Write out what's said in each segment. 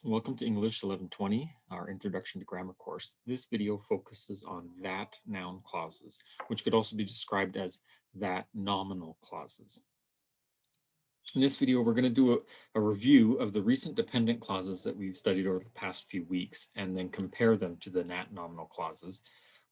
Welcome to English 1120, our Introduction to Grammar course. This video focuses on that noun clauses, which could also be described as that nominal clauses. In this video, we're going to do a review of the recent dependent clauses that we've studied over the past few weeks and then compare them to the that nominal clauses.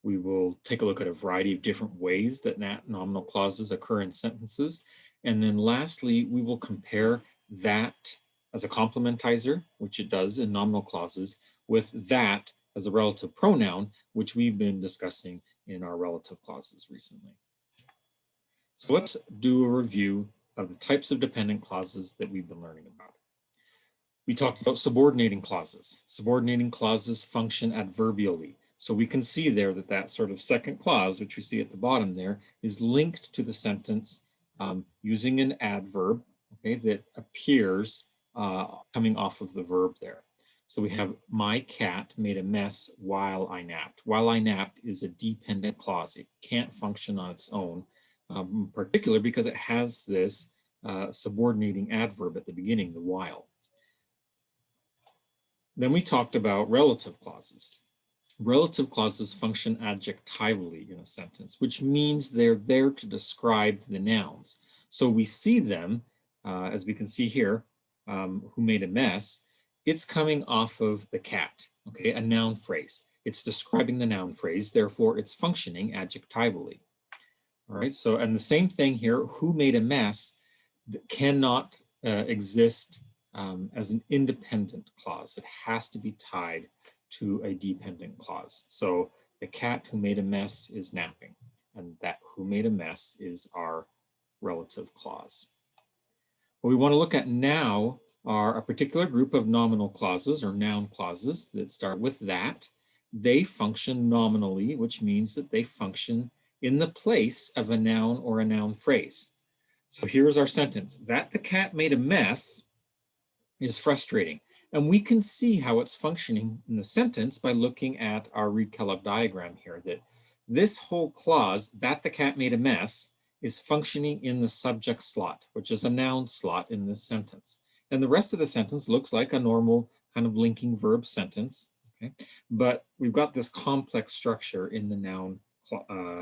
We will take a look at a variety of different ways that that nominal clauses occur in sentences. And then lastly, we will compare that as a complementizer, which it does in nominal clauses, with that as a relative pronoun, which we've been discussing in our relative clauses recently. So let's do a review of the types of dependent clauses that we've been learning about. We talked about subordinating clauses. Subordinating clauses function adverbially. So we can see there that that sort of second clause, which we see at the bottom there, is linked to the sentence using an adverb, okay, that appears coming off of the verb there. So we have my cat made a mess while I napped. While I napped is a dependent clause. It can't function on its own, in particular because it has this subordinating adverb at the beginning, the while. Then we talked about relative clauses. Relative clauses function adjectively in a sentence, which means they're there to describe the nouns. So we see them, as we can see here, who made a mess, it's coming off of the cat, okay, a noun phrase. It's describing the noun phrase, therefore it's functioning adjectively. All right, so, and the same thing here, who made a mess cannot exist as an independent clause. It has to be tied to a dependent clause. So the cat who made a mess is napping, and that who made a mess is our relative clause. What we want to look at now are a particular group of nominal clauses or noun clauses that start with that. They function nominally, which means that they function in the place of a noun or a noun phrase. So here's our sentence. That the cat made a mess is frustrating. And we can see how it's functioning in the sentence by looking at our Reed-Kellogg diagram here, that this whole clause, that the cat made a mess, is functioning in the subject slot, which is a noun slot in this sentence. And the rest of the sentence looks like a normal kind of linking verb sentence, okay? But we've got this complex structure in the noun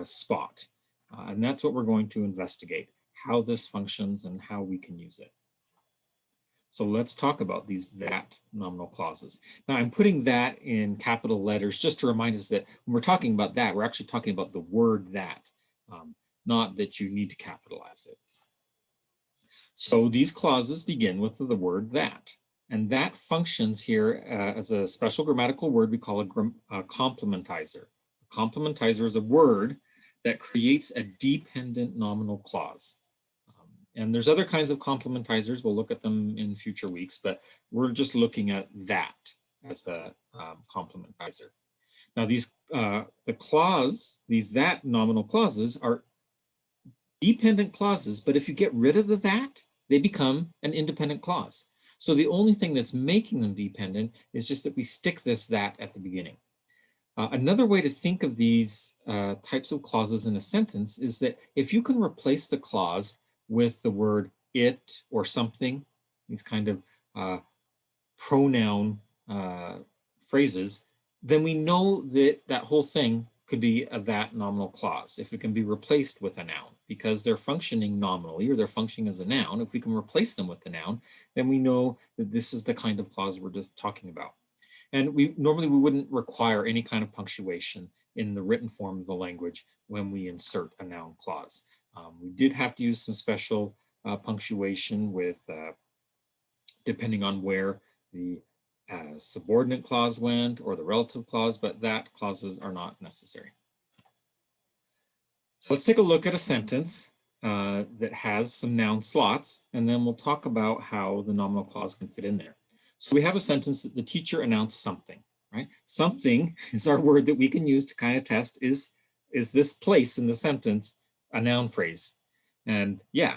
spot. And that's what we're going to investigate, how this functions and how we can use it. So let's talk about these that nominal clauses. Now I'm putting that in capital letters just to remind us that when we're talking about that, we're actually talking about the word that, not that you need to capitalize it. So these clauses begin with the word that, and that functions here as a special grammatical word we call a complementizer. A complementizer is a word that creates a dependent nominal clause. And there's other kinds of complementizers. We'll look at them in future weeks, but we're just looking at that as a complementizer. Now these that nominal clauses are dependent clauses, but if you get rid of the that, they become an independent clause. So the only thing that's making them dependent is just that we stick this that at the beginning. Another way to think of these types of clauses in a sentence is that if you can replace the clause with the word it or something, these kind of pronoun phrases, then we know that that whole thing could be a that nominal clause if it can be replaced with a noun, because they're functioning nominally or they're functioning as a noun. If we can replace them with the noun, then we know that this is the kind of clause we're just talking about. And normally we wouldn't require any kind of punctuation in the written form of the language when we insert a noun clause. We did have to use some special punctuation with, depending on where the subordinate clause went or the relative clause, but that clauses are not necessary. So let's take a look at a sentence that has some noun slots, and then we'll talk about how the nominal clause can fit in there. So we have a sentence that the teacher announced something, right? Something is our word that we can use to kind of test, is this place in the sentence a noun phrase? And yeah,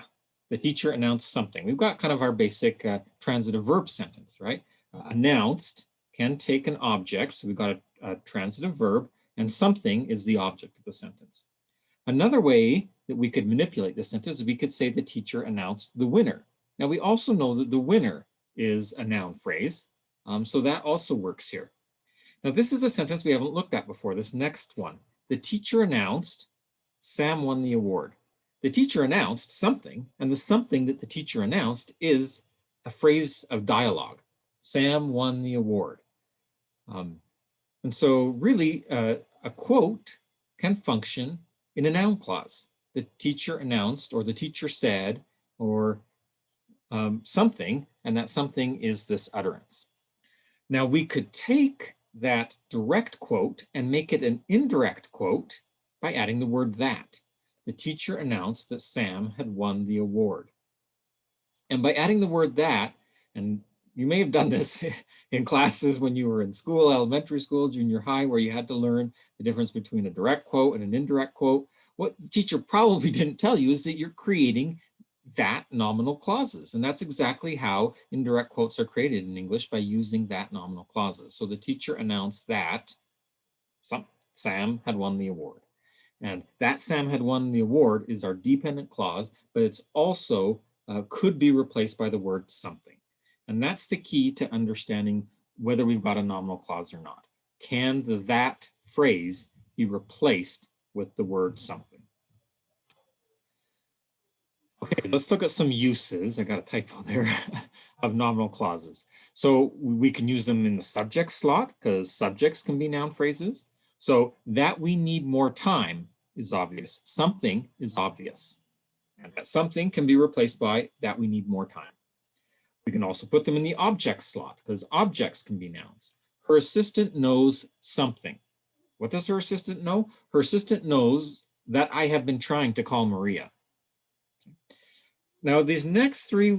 the teacher announced something. We've got kind of our basic transitive verb sentence, right? Announced can take an object, so we've got a transitive verb, and something is the object of the sentence. Another way that we could manipulate this sentence is we could say the teacher announced the winner. Now we also know that the winner is a noun phrase, So that also works here. Now, this is a sentence we haven't looked at before, this next one. The teacher announced Sam won the award. The teacher announced something, and the something that the teacher announced is a phrase of dialogue. Sam won the award. And so really, a quote can function in a noun clause. The teacher announced, or the teacher said, or something, and that something is this utterance. Now, we could take that direct quote and make it an indirect quote by adding the word that. The teacher announced that Sam had won the award. And by adding the word that, and you may have done this in classes when you were in school, elementary school, junior high, where you had to learn the difference between a direct quote and an indirect quote. What the teacher probably didn't tell you is that you're creating that nominal clauses. And that's exactly how indirect quotes are created in English, by using that nominal clauses. So the teacher announced that Sam had won the award. And that Sam had won the award is our dependent clause, but it's also could be replaced by the word something. And that's the key to understanding whether we've got a nominal clause or not. Can the that phrase be replaced with the word something? Okay, let's look at some uses. I got a typo there of nominal clauses. So we can use them in the subject slot, because subjects can be noun phrases. So that we need more time is obvious. Something is obvious. And that something can be replaced by that we need more time. We can also put them in the object slot, because objects can be nouns. Her assistant knows something. What does her assistant know? Her assistant knows that I have been trying to call Maria. Now, these next three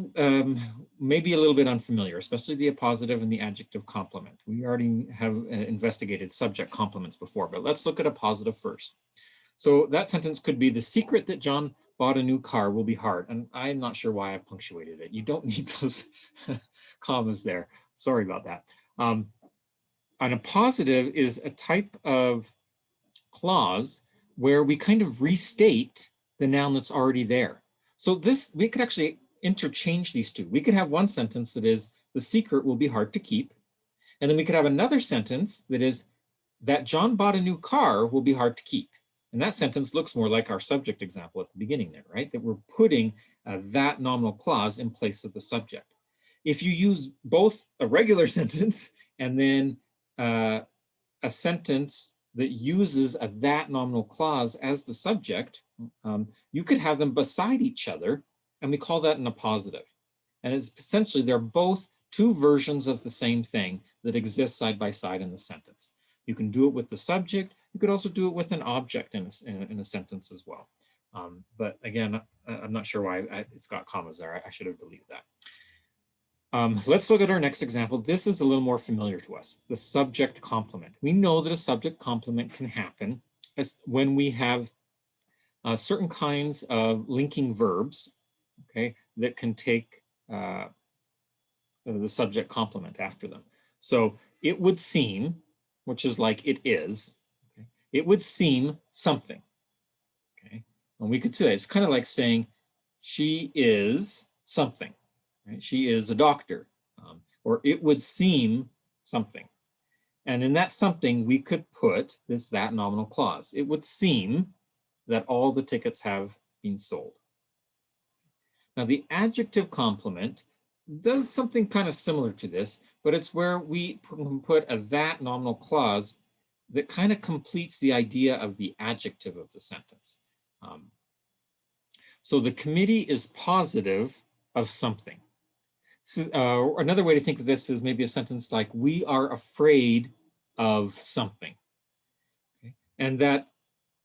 may be a little bit unfamiliar, especially the appositive and the adjective complement. We already have investigated subject complements before, but let's look at appositive first. So that sentence could be, the secret that John bought a new car will be hard. And I'm not sure why I punctuated it. You don't need those commas there. Sorry about that. An appositive is a type of clause where we kind of restate the noun that's already there. So this, we could actually interchange these two. We could have one sentence that is, the secret will be hard to keep. And then we could have another sentence that is, that John bought a new car will be hard to keep. And that sentence looks more like our subject example at the beginning there, right? That we're putting that nominal clause in place of the subject. If you use both a regular sentence and then a sentence that uses a that nominal clause as the subject, you could have them beside each other, and we call that an appositive. And it's essentially, they're both two versions of the same thing that exist side by side in the sentence. You can do it with the subject. You could also do it with an object in a sentence as well. But again, I'm not sure why it's got commas there. I should have deleted that. Let's look at our next example. This is a little more familiar to us, the subject complement. We know that a subject complement can happen when we have certain kinds of linking verbs, okay, that can take the subject complement after them. So it would seem, which is like it is, okay? It would seem something, okay? And we could say, it's kind of like saying she is something, right? She is a doctor, or it would seem something. And in that something, we could put this that nominal clause. It would seem that all the tickets have been sold. Now, the adjective complement does something kind of similar to this, but it's where we put a that nominal clause that kind of completes the idea of the adjective of the sentence. So the committee is positive of something. Another way to think of this is maybe a sentence like, we are afraid of something. Okay? And that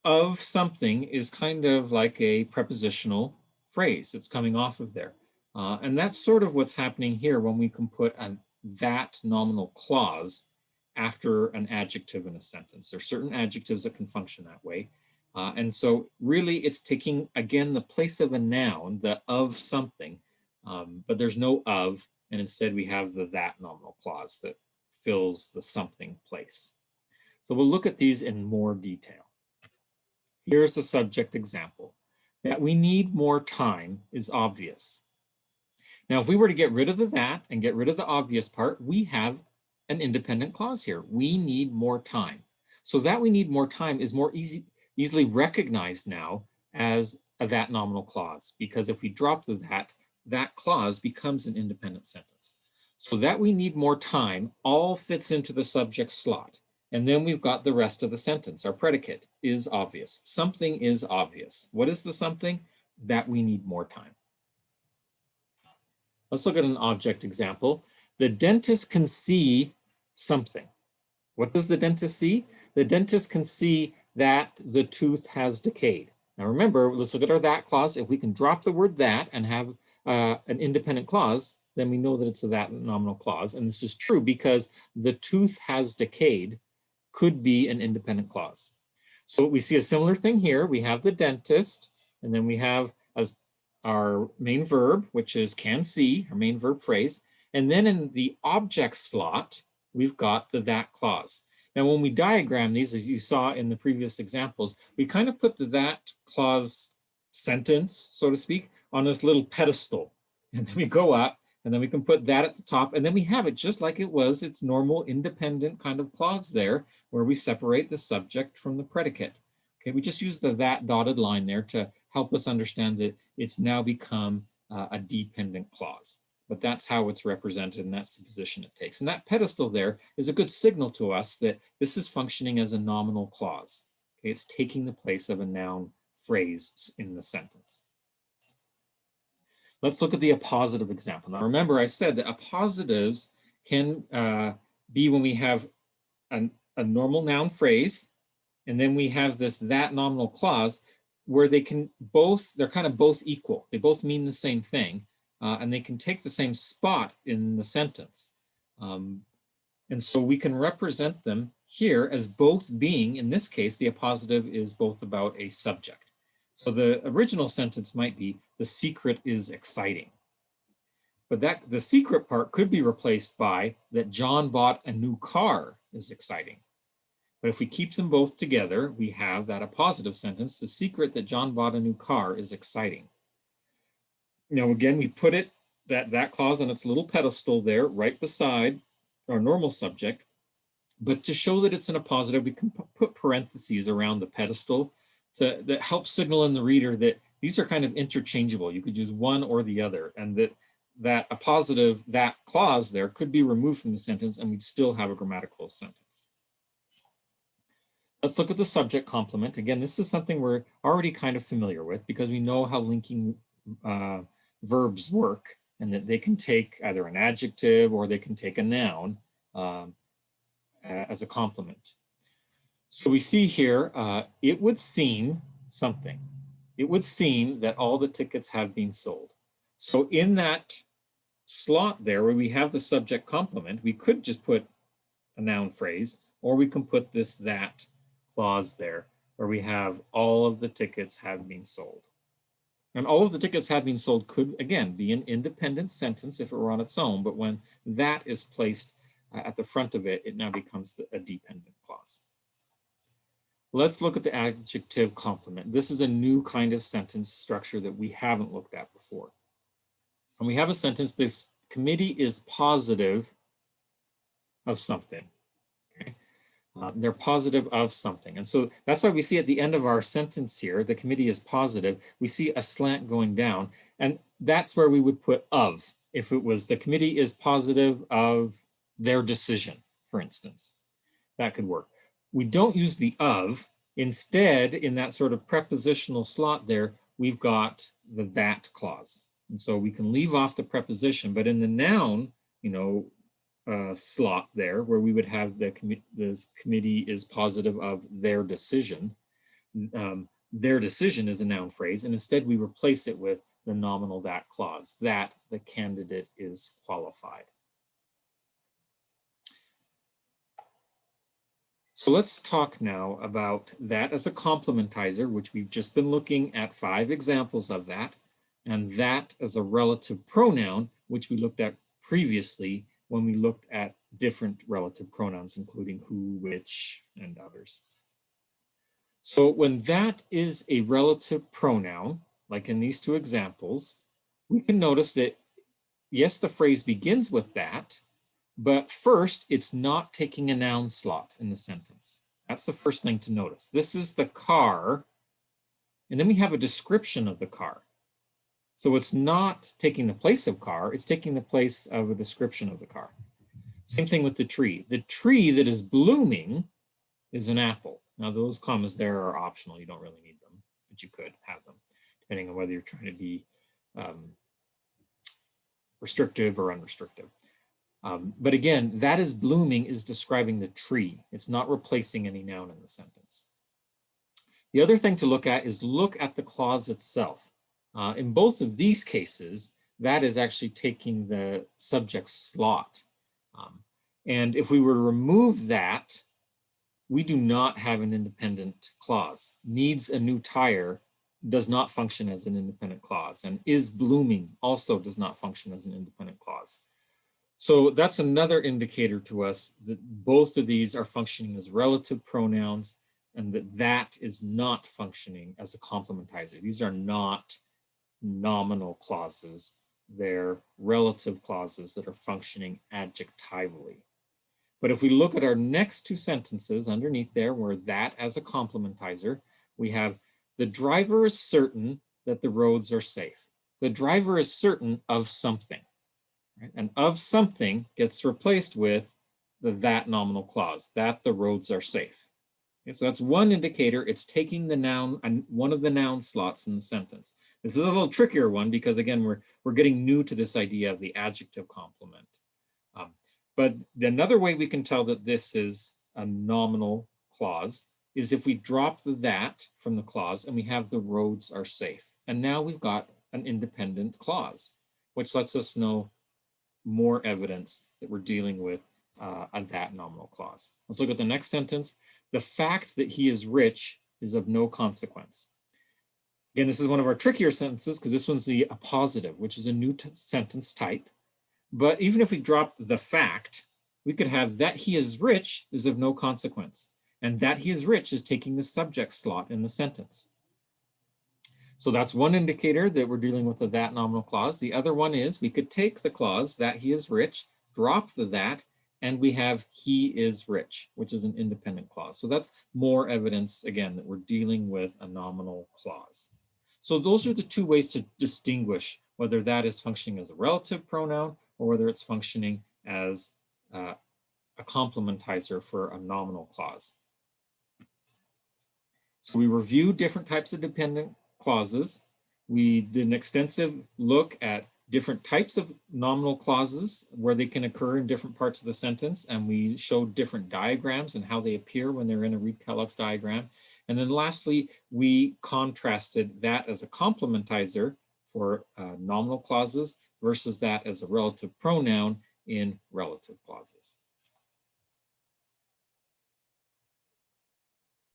of something is kind of like a prepositional phrase. It's coming off of there. And that's sort of what's happening here when we can put a that nominal clause after an adjective in a sentence. There are certain adjectives that can function that way. And so really it's taking, again, the place of a noun, the of something, but there's no of, and instead we have the that nominal clause that fills the something place. So we'll look at these in more detail. Here's the subject example. That we need more time is obvious. Now, if we were to get rid of the that and get rid of the obvious part, we have an independent clause here. We need more time. So that we need more time is more easily recognized now as a that nominal clause, because if we drop the that clause becomes an independent sentence. So that we need more time all fits into the subject slot. And then we've got the rest of the sentence. Our predicate is obvious. Something is obvious. What is the something? That we need more time. Let's look at an object example. The dentist can see something. What does the dentist see? The dentist can see that the tooth has decayed. Now remember, let's look at our that clause. If we can drop the word that and have an independent clause, then we know that it's a that nominal clause. And this is true because the tooth has decayed could be an independent clause. So we see a similar thing here. We have the dentist, and then we have as our main verb, which is can see, our main verb phrase. And then in the object slot, we've got the that clause. Now, when we diagram these, as you saw in the previous examples, we kind of put the that clause sentence, so to speak, on this little pedestal. And then we go up, and then we can put that at the top, and then we have it just like it was, its normal independent kind of clause there, where we separate the subject from the predicate. Okay, we just use the that dotted line there to help us understand that it's now become a dependent clause. But that's how it's represented, and that's the position it takes. And that pedestal there is a good signal to us that this is functioning as a nominal clause. Okay, it's taking the place of a noun phrase in the sentence. Let's look at the appositive example. Now, remember I said that appositives can be when we have a normal noun phrase, and then we have this that nominal clause where they can both, they're kind of both equal. They both mean the same thing, and they can take the same spot in the sentence. And so we can represent them here as both being, in this case, the appositive is both about a subject. So the original sentence might be, the secret is exciting. But that the secret part could be replaced by that John bought a new car is exciting. But if we keep them both together, we have that appositive sentence, the secret that John bought a new car is exciting. Now, again, we put it, that clause on its little pedestal there, right beside our normal subject. But to show that it's an appositive, we can put parentheses around the pedestal that helps signal in the reader that these are kind of interchangeable. You could use one or the other, and that appositive, that clause there could be removed from the sentence and we'd still have a grammatical sentence. Let's look at the subject complement. Again, this is something we're already kind of familiar with because we know how linking verbs work, and that they can take either an adjective or they can take a noun as a complement. So we see here, it would seem something. It would seem that all the tickets have been sold. So in that slot there where we have the subject complement, we could just put a noun phrase, or we can put this that clause there where we have all of the tickets have been sold. And all of the tickets have been sold could, again, be an independent sentence if it were on its own, but when that is placed at the front of it, it now becomes a dependent clause. Let's look at the adjective complement. This is a new kind of sentence structure that we haven't looked at before. And we have a sentence, this committee is positive of something. Okay? They're positive of something. And so that's why we see at the end of our sentence here, the committee is positive, we see a slant going down. And that's where we would put of, if it was the committee is positive of their decision, for instance. That could work. We don't use the of. Instead, in that sort of prepositional slot there, we've got the that clause. And so we can leave off the preposition, but in the noun, slot there, where we would have the committee is positive of their decision. Their decision is a noun phrase, and instead we replace it with the nominal that clause, that the candidate is qualified. So let's talk now about that as a complementizer, which we've just been looking at 5 examples of that, and that as a relative pronoun, which we looked at previously when we looked at different relative pronouns, including who, which, and others. So when that is a relative pronoun, like in these 2 examples, we can notice that, yes, the phrase begins with that, But first, it's not taking a noun slot in the sentence. That's the first thing to notice. This is the car, and then we have a description of the car. So it's not taking the place of car, it's taking the place of a description of the car. Same thing with the tree. The tree that is blooming is an apple. Now those commas there are optional. You don't really need them, but you could have them, depending on whether you're trying to be restrictive or unrestrictive. But again, that is blooming is describing the tree. It's not replacing any noun in the sentence. The other thing to look at is look at the clause itself. In both of these cases, that is actually taking the subject slot. And if we were to remove that, we do not have an independent clause. Needs a new tire does not function as an independent clause, and is blooming also does not function as an independent clause. So that's another indicator to us that both of these are functioning as relative pronouns, and that is not functioning as a complementizer. These are not nominal clauses. They're relative clauses that are functioning adjectively. But if we look at our next two sentences underneath there, where that as a complementizer, we have the driver is certain that the roads are safe. The driver is certain of something, right? And of something gets replaced with the that nominal clause, that the roads are safe. Okay, so that's one indicator. It's taking the noun and one of the noun slots in the sentence. This is a little trickier one because again, we're getting new to this idea of the adjective complement. But another way we can tell that this is a nominal clause is if we drop the that from the clause and we have the roads are safe. And now we've got an independent clause, which lets us know more evidence that we're dealing with a that nominal clause. Let's look at the next sentence. The fact that he is rich is of no consequence. Again, this is one of our trickier sentences because this one's the appositive, which is a new sentence type. But even if we drop the fact, we could have that he is rich is of no consequence. And that he is rich is taking the subject slot in the sentence. So that's one indicator that we're dealing with a that nominal clause. The other one is we could take the clause that he is rich, drop the that, and we have he is rich, which is an independent clause. So that's more evidence, again, that we're dealing with a nominal clause. So those are the two ways to distinguish whether that is functioning as a relative pronoun or whether it's functioning as a complementizer for a nominal clause. So we reviewed different types of dependent clauses. We did an extensive look at different types of nominal clauses where they can occur in different parts of the sentence, and we showed different diagrams and how they appear when they're in a Reed-Kellogg's diagram. And then lastly, we contrasted that as a complementizer for nominal clauses versus that as a relative pronoun in relative clauses.